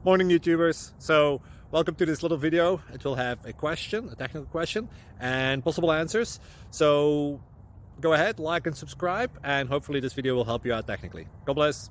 Morning, YouTubers. So welcome to this little video. It will have a question, a technical question, and possible answers. So go ahead, like and subscribe, and hopefully this video will help you out technically. God bless.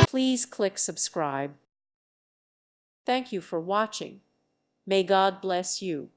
Please click subscribe. Thank you for watching. May God bless you.